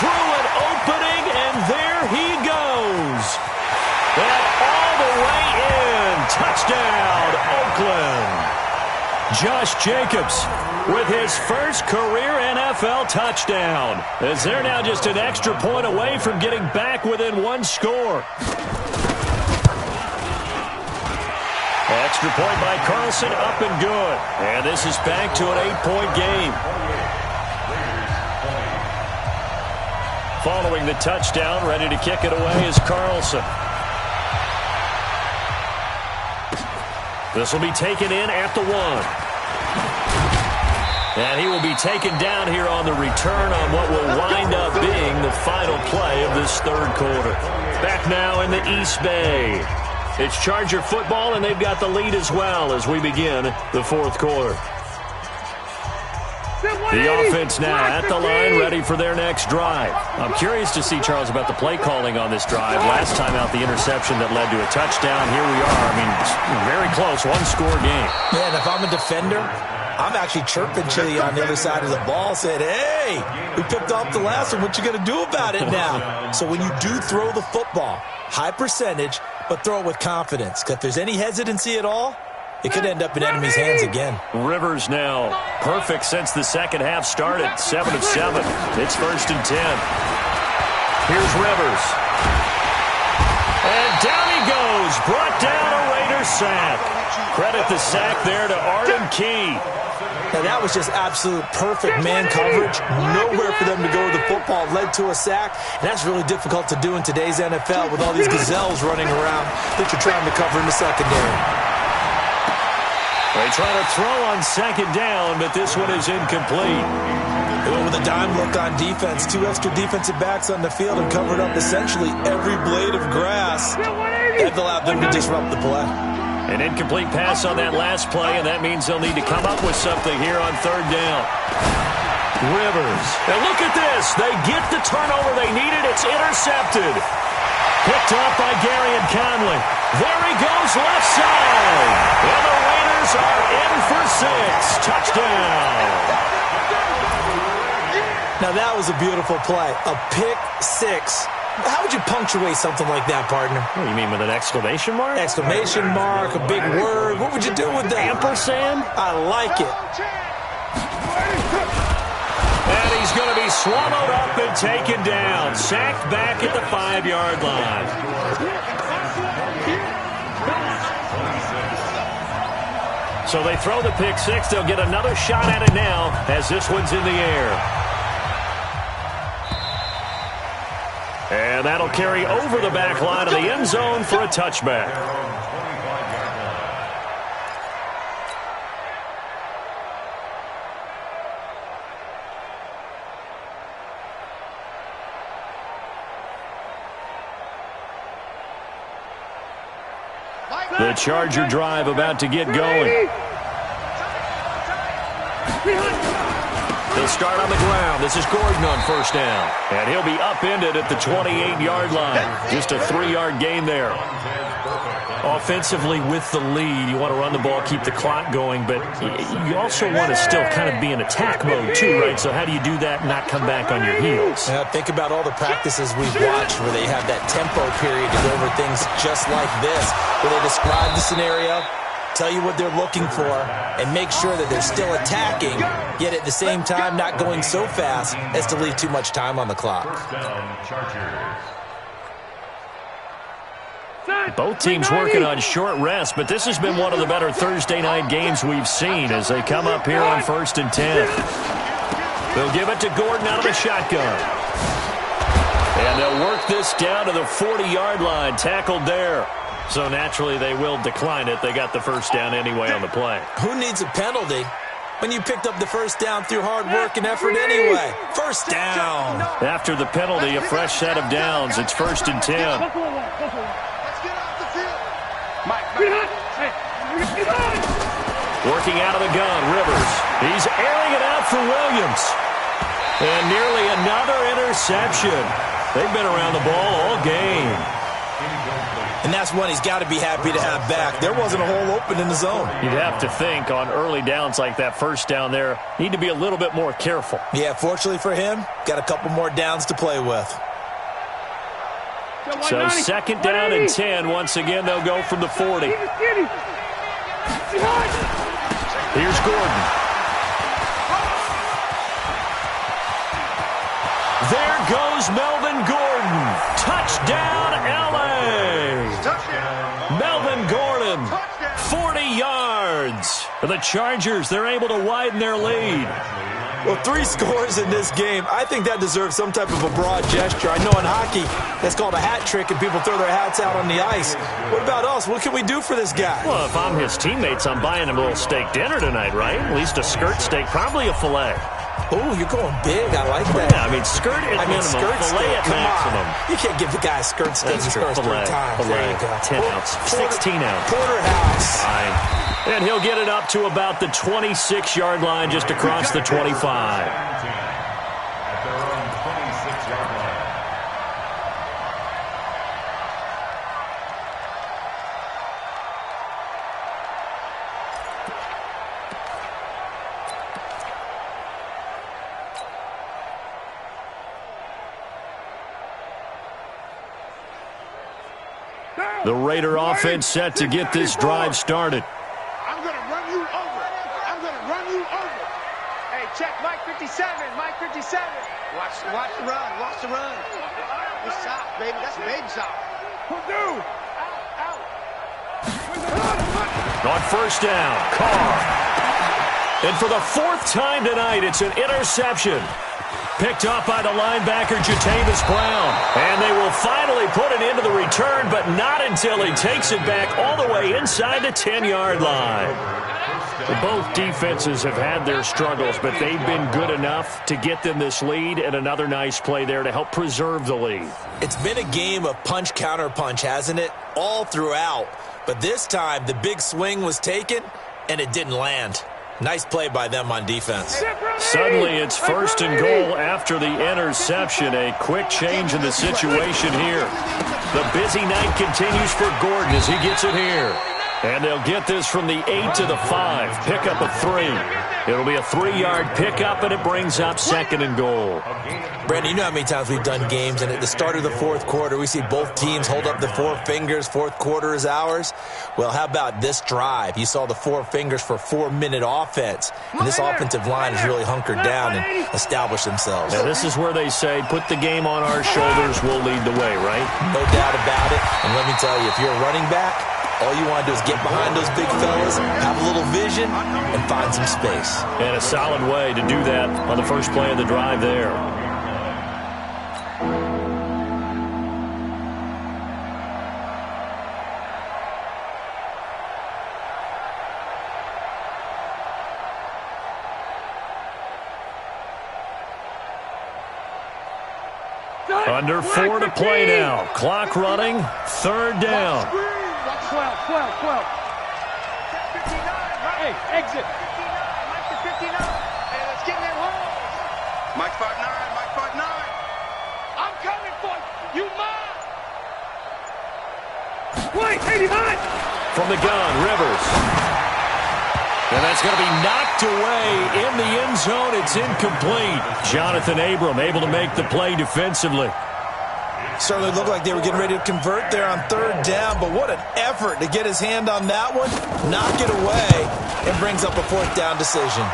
Through an opening, and there he goes. And all the way in. Touchdown, Oakland. Josh Jacobs with his first career NFL touchdown, as they're now just an extra point away from getting back within 1 score. Extra point by Carlson, up and good. And this is back to an 8-point game. Following the touchdown, ready to kick it away is Carlson. This will be taken in at the 1. And he will be taken down here on the return on what will wind up being the final play of this third quarter. Back now in the East Bay. It's Charger football, and they've got the lead as well as we begin the fourth quarter. The offense now at the line, ready for their next drive. I'm curious to see, Charles, about the play calling on this drive. Last time out, the interception that led to a touchdown. Here we are. I mean, it's very close, one-score game. Yeah, and if I'm a defender, I'm actually chirping Chili on the other side of the ball, saying, hey, we picked off the last one. What you going to do about it now? So when you do throw the football, high percentage, but throw it with confidence. Because if there's any hesitancy at all, it could end up in enemy's hands again. Rivers now perfect since the second half started. 7 of 7. It's 1st and 10. Here's Rivers. And down he goes. Brought down a Raiders sack. Credit the sack there to Arden Key. Now that was just absolute perfect man coverage. Nowhere for them to go with the football. Led to a sack. And that's really difficult to do in today's NFL with all these gazelles running around that you're trying to cover in the secondary. They try to throw on second down, but this one is incomplete. They went with a dime look on defense. 2 extra defensive backs on the field and covered up essentially every blade of grass. That allowed them to disrupt the play. An incomplete pass on that last play, and that means they'll need to come up with something here on 3rd down. Rivers. And look at this. They get the turnover they needed. It's intercepted. Picked up by Gary and Conley. There he goes left side. And the Raiders are in for 6. Touchdown. Now that was a beautiful play. A pick 6. How would you punctuate something like that, partner? What do you mean, with an exclamation mark? Exclamation mark, a big word. What would you do with that? Ampersand? I like it. And he's going to be swallowed up and taken down. Sacked back at the 5-yard line. So they throw the pick 6. They'll get another shot at it now as this one's in the air. And that'll carry over the back line of the end zone for a touchback. The Charger drive about to get going. They'll start on the ground. This is Gordon on 1st down. And he'll be upended at the 28-yard line. Just a 3-yard gain there. Offensively with the lead, you want to run the ball, keep the clock going, but you also want to still kind of be in attack mode too, right? So how do you do that and not come back on your heels? Think about all the practices we've watched where they have that tempo period to go over things just like this, where they describe the scenario, tell you what they're looking for, and make sure that they're still attacking, yet at the same time not going so fast as to leave too much time on the clock. Both teams working on short rest, but this has been one of the better Thursday night games we've seen as they come up here on 1st and 10. They'll give it to Gordon out of the shotgun. And they'll work this down to the 40-yard line, tackled there. So naturally they will decline it. They got the 1st down anyway on the play. Who needs a penalty when you picked up the 1st down through hard work and effort anyway? 1st down. After the penalty, a fresh set of downs. It's 1st and 10. Working out of the gun, Rivers. He's airing it out for Williams. And nearly another interception. They've been around the ball all game. And that's one he's got to be happy to have back. There wasn't a hole open in the zone. You'd have to think on early downs like that 1st down there, need to be a little bit more careful. Yeah, fortunately for him, got a couple more downs to play with. So 2nd down and 10. Once again, they'll go from the 40. Here's Gordon. There goes Melvin Gordon. Touchdown, L.A. Melvin Gordon, 40 yards. For the Chargers, they're able to widen their lead. Well, 3 scores in this game. I think that deserves some type of a broad gesture. I know in hockey, that's called a hat trick, and people throw their hats out on the ice. What about us? What can we do for this guy? Well, if I'm his teammates, I'm buying him a little steak dinner tonight, right? At least a skirt steak, probably a filet. Oh, you're going big. I like that. Yeah, I mean, skirt at minimum, fillet at maximum. You can't give the guy a skirt steak first 3 times. There you go. 10 ounce, 16 ounce. Porterhouse. Fine. And he'll get it up to about the 26-yard line, just across the 25. At their own 26-yard line. The Raider offense set to get this drive started. I'm going to run you over. I'm going to run you over. Hey, check Mike 57. Mike 57. Watch the run. Watch the run. Good shot, baby. That's a big shot. Purdue. Out. On first down, Carr. And for the 4th time tonight, it's an interception. Picked up by the linebacker, Jatavis Brown. And they will finally put it into the return, but not until he takes it back all the way inside the 10-yard line. Both defenses have had their struggles, but they've been good enough to get them this lead, and another nice play there to help preserve the lead. It's been a game of punch-counter-punch, hasn't it? All throughout. But this time, the big swing was taken, and it didn't land. Nice play by them on defense. Suddenly, it's 1st and goal after the interception. A quick change in the situation here. The busy night continues for Gordon as he gets it here. And they'll get this from the 8 to the 5. Pickup of 3. It'll be a 3-yard pickup, and it brings up 2nd and goal. Brandon, you know how many times we've done games, and at the start of the 4th quarter, we see both teams hold up the 4 fingers. 4th quarter is ours. Well, how about this drive? You saw the 4 fingers for 4-minute offense. And this offensive line has really hunkered down and established themselves. Now, this is where they say, put the game on our shoulders, we'll lead the way, right? No doubt about it. And let me tell you, if you're a running back, all you want to do is get behind those big fellas, have a little vision, and find some space. And a solid way to do that on the first play of the drive there. Under 4 to play now. Clock running. 3rd down. 12. Hey, exit. Mike to 59. Hey, let's get in that hole. Mike 5'9", Mike 5'9". I'm coming for you. You mine. Wait, 89. From the gun, Rivers. And that's going to be knocked away in the end zone. It's incomplete. Jonathan Abram able to make the play defensively. Certainly looked like they were getting ready to convert there on 3rd down, but what an effort to get his hand on that one, knock it away, and brings up a 4th down decision.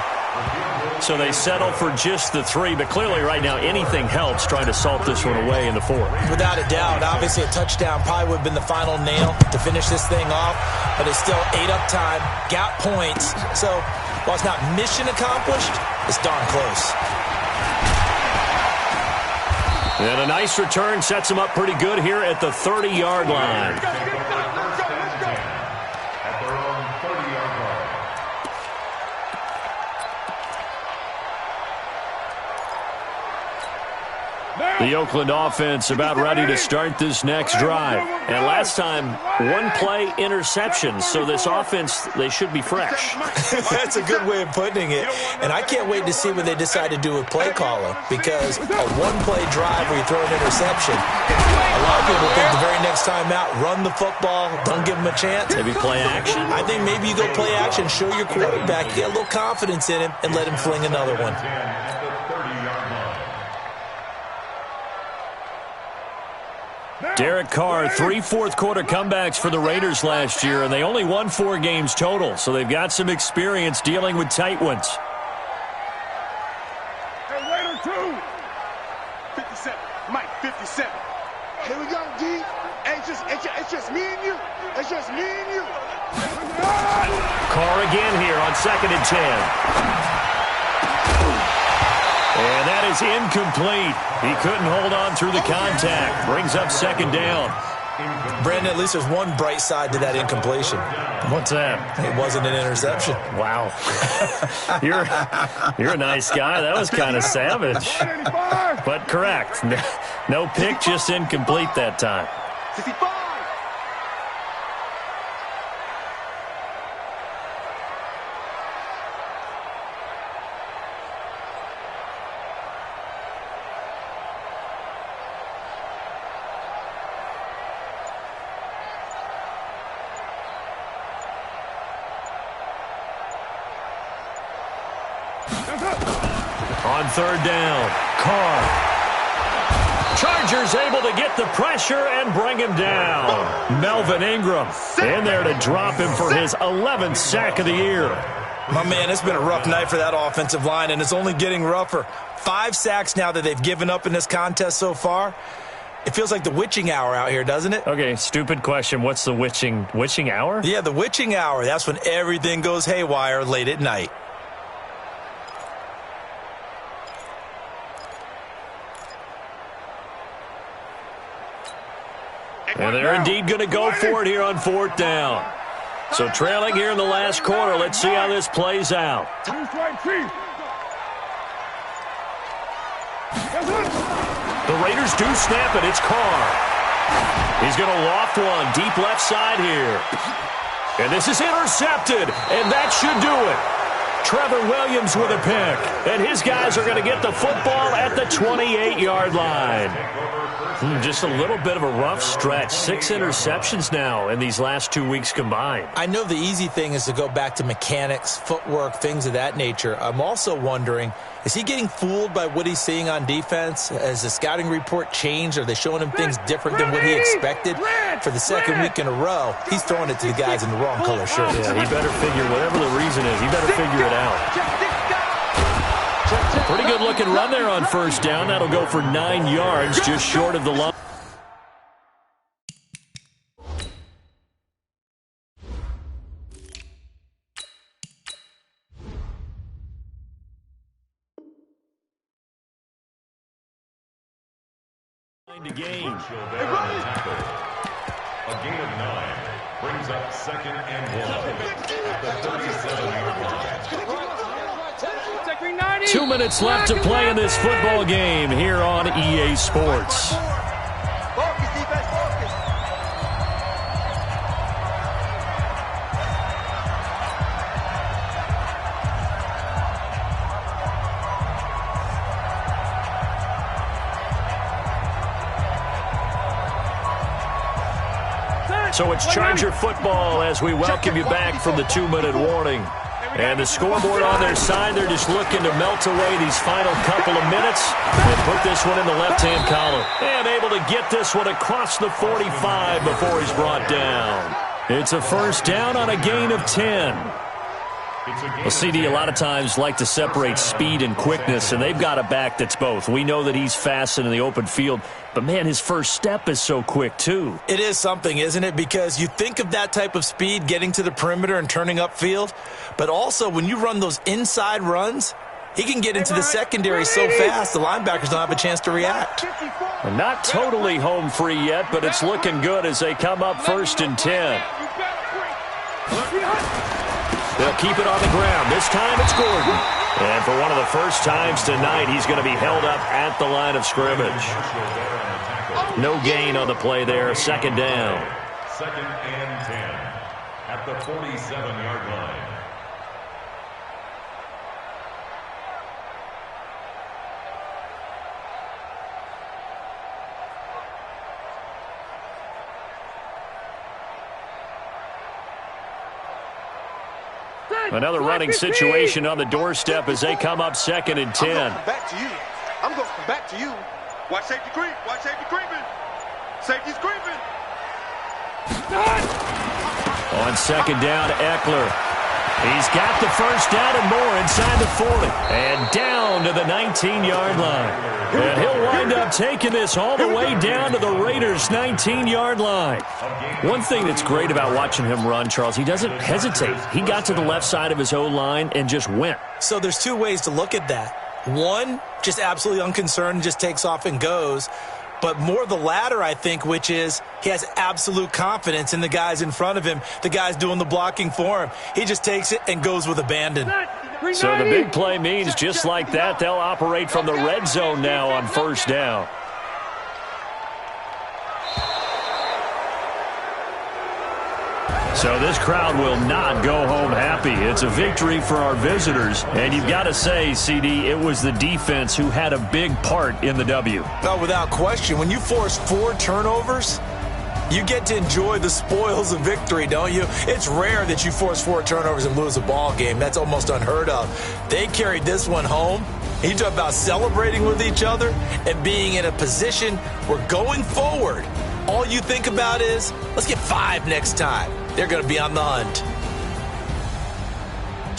So they settle for just the 3, but clearly right now anything helps trying to salt this one away in the 4th. Without a doubt, obviously a touchdown probably would have been the final nail to finish this thing off, but it's still 8 up time, got points, so while it's not mission accomplished, it's darn close. And a nice return sets him up pretty good here at the 30-yard line. At their own 30-yard line. The Oakland offense about ready to start this next drive. And last time, 1-play interception. So this offense, they should be fresh. That's a good way of putting it. And I can't wait to see what they decide to do with play calling. Because a 1-play drive where you throw an interception, a lot of people think the very next time out, run the football, don't give them a chance. Maybe play action? I think maybe you go play action, show your quarterback, get a little confidence in him, and let him fling another one. Derek Carr, 3 fourth-quarter comebacks for the Raiders last year, and they only won 4 games total, so they've got some experience dealing with tight ones. Hey, Raider 2. 57. Mike, 57. Here we go, D. Hey, it's just me and you. It's just me and you. Carr again here on 2nd and 10. And that is incomplete. He couldn't hold on through the contact. Brings up 2nd down. Brandon, at least there's one bright side to that incompletion. What's that? It wasn't an interception. Wow. You're a nice guy. That was kind of savage. But correct. No pick, just incomplete that time. 65. On third down, Carr. Chargers able to get the pressure and bring him down. Melvin Ingram in there to drop him for his 11th sack of the year. My man, it's been a rough night for that offensive line, and it's only getting rougher. 5 sacks now that they've given up in this contest so far. It feels like the witching hour out here, doesn't it? Okay, stupid question. What's the witching hour? Yeah, the witching hour. That's when everything goes haywire late at night. And they're indeed going to go for it here on fourth down. So trailing here in the last quarter. Let's see how this plays out. The Raiders do snap it. It's Carr. He's going to loft one deep left side here. And this is intercepted. And that should do it. Trevor Williams with a pick. And his guys are going to get the football at the 28-yard line. Just a little bit of a rough stretch. 6 interceptions now in these last 2 weeks combined. I know the easy thing is to go back to mechanics, footwork, things of that nature. I'm also wondering, is he getting fooled by what he's seeing on defense? Has the scouting report changed? Are they showing him things different than what he expected? For the second week in a row, he's throwing it to the guys in the wrong color shirts. Yeah, he better figure, whatever the reason is, he better figure it out. Pretty good-looking run there on first down. That'll go for 9 yards, just short of the line. A gain of 9 brings up 2nd and 1 at the 37-yard line. 2 minutes left to play in this football game here on EA Sports. So it's Charger football as we welcome you back from the 2-minute warning. And the scoreboard on their side, they're just looking to melt away these final couple of minutes and put this one in the left-hand column. And able to get this one across the 45 before he's brought down. It's a first down on a gain of 10. Well, CD, a lot of times like to separate speed and quickness, and they've got a back that's both. We know that he's fast in the open field, but, man, his first step is so quick, too. It is something, isn't it? Because you think of that type of speed getting to the perimeter and turning upfield, but also when you run those inside runs, he can get into the secondary so fast the linebackers don't have a chance to react. And not totally home free yet, but it's looking good as they come up 1st and 10. They'll keep it on the ground. This time it's Gordon. And for one of the first times tonight, he's going to be held up at the line of scrimmage. No gain on the play there. 2nd down. 2nd and 10 at the 47-yard line. Another running situation on the doorstep as they come up 2nd and 10. I'm going to come back to you. Watch safety creep. Watch safety creeping. Safety's creeping. On 2nd down, Eckler. He's got the first down and more inside the 40. And down to the 19-yard line. And he'll wind up taking this all the way down to the Raiders' 19-yard line. One thing that's great about watching him run, Charles, he doesn't hesitate. He got to the left side of his O-line and just went. So there's 2 ways to look at that. One, just absolutely unconcerned, just takes off and goes. but more the latter, I think, which is he has absolute confidence in the guys in front of him, the guys doing the blocking for him. He just takes it and goes with abandon. So the big play means just like that, they'll operate from the red zone now on first down. So this crowd will not go home happy. It's a victory for our visitors. And you've got to say, CD, it was the defense who had a big part in the W. No, without question. When you force 4 turnovers, you get to enjoy the spoils of victory, don't you? It's rare that you force 4 turnovers and lose a ball game. That's almost unheard of. They carried this one home. You talk about celebrating with each other and being in a position where going forward, all you think about is, let's get 5 next time. They're going to be on the hunt.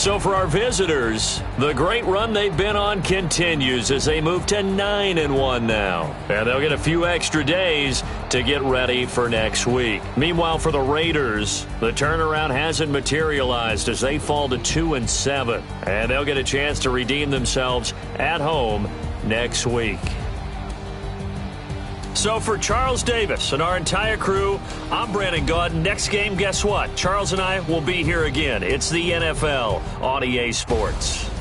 So for our visitors, the great run they've been on continues as they move to 9-1 now. And they'll get a few extra days to get ready for next week. Meanwhile, for the Raiders, the turnaround hasn't materialized as they fall to 2-7. And they'll get a chance to redeem themselves at home next week. So for Charles Davis and our entire crew, I'm Brandon Gaudin. Next game, guess what? Charles and I will be here again. It's the NFL on EA Sports.